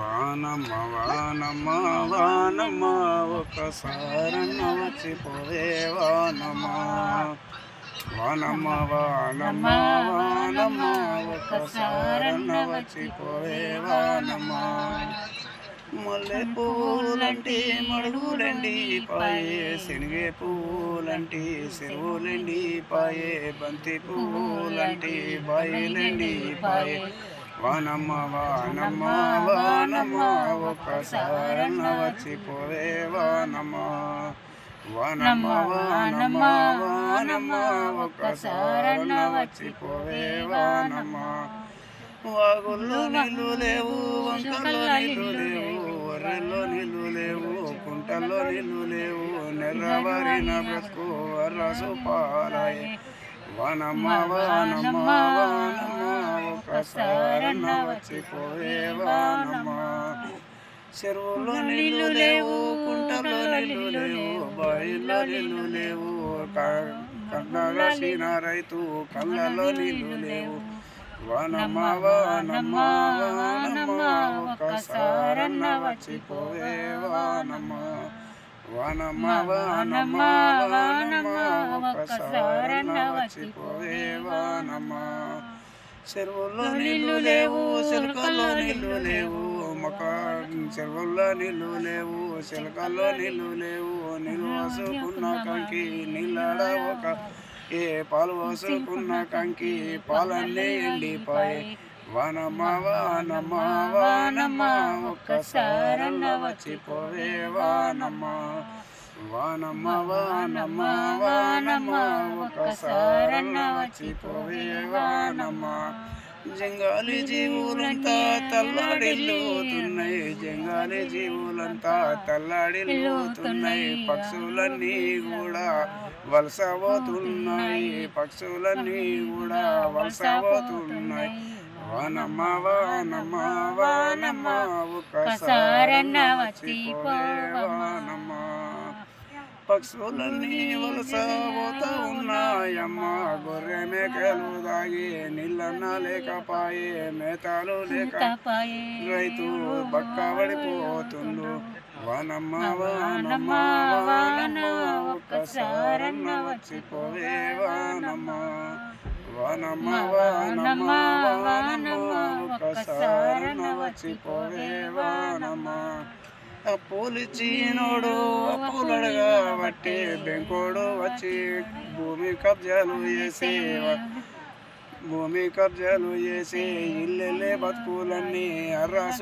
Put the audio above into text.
వానమ్మ వానమ్మ వానమ్మ ఒక్కసారన్న వచ్చిపోవే వానమ్మ వానమ్మ వానమ్మ వానమ్మ ఒక్కసారన్న వచ్చిపోవే వానమ్మ మల్లె పువ్వులంటి మడుగులండి పాయే శనగే పువ్వులంటి చెరువులండి పాయే బంతి పువ్వులంటి బాయిలండి పాయే వానమ్మ వానమ్మ వానమ్మ ఒక్కసారన్న వచ్చిపోవే వానమ్మ వానమ్మ వానమ్మ వానమ్మ ఒక్కసారన్న వచ్చిపోవే వానమ్మ వాగుల్లో నీళ్ళు లేవు వంకల్లో నీళ్ళు లేవు ఒర్రెల్లో నీళ్ళు లేవు కుంటల్లో నీళ్ళు లేవు నెర్రవారిన బ్రతుకు అర్రసు పాలాయే వానమ్మ వానమ్మ వానమ్మ ఒక్కసారన్న వచ్చిపోవే వానమ్మ చెరువులో నీళ్ళు లేవు కుంటలో నీళ్ళు లేవు బాయిల్లో నీళ్ళు లేవు కళ్ళసిన రైతు కళ్ళలో నీళ్ళు లేవు వానమ్మ వానమ్మ వానమ్మ ఒక్కసారన్న వచ్చిపోవే వానమ్మ వానమ్మ వానమ్మ వానమ్మ ఒక్కసారన్న వచ్చిపోవే వానమ్మ చెరువుల్లో నీళ్ళు లేవు చిలకల్లో నీళ్ళు లేవు చెరువుల్లో నీళ్ళు లేవు చిలకల్లో నీళ్ళు లేవు నీళ్ళు వసుకున్న కంకి నీళ్ళడ ఒక ఏ పాలు వసుకున్న కంకి పాలన్నీ ఎండిపోయే వానమ్మ వానమ్మ వానమ్మ ఒక్కసారన్న వచ్చిపోవే వానమ్మ వానమ్మ వానమ్మ వానమ్మ ఒక్కసారన్న వచ్చిపోవే వానమ్మ జంగాలి జీవులంతా తల్లాడిల్లుతున్నాయి జంగాలి జీవులంతా తల్లాడిల్లుతున్నాయి పక్షులన్నీ కూడా వలసపోతున్నాయి పక్షులన్నీ కూడా వలసపోతున్నాయి వానమ్మ వానమ్మ వానమ్మ ఒక్కసారన్న వచ్చిపోవే వానమ్మ పక్షులన్నీ వలస పోతా ఉన్నాయమ్మ గొర్రె మేకలు దాగి నీళ్ళన్న లేకపాయే మేతాలు లేక రైతు బక్క పడిపోతుండు వానమ్మ వానమ్మ వానమ్మ ఒక్కసారన్న వచ్చిపోవే వానమ్మ వానమ్మ వానమ్మ వానమ్మ ఒక్కసారన్న వచ్చిపోవే వానమ్మ అప్పులిచ్చినోడు అప్పులడగా బట్టి బెంకోడు వచ్చి భూమి కబ్జాలు చేసి ఇల్లెళ్ళే బతుకులన్నీ అర్రాసు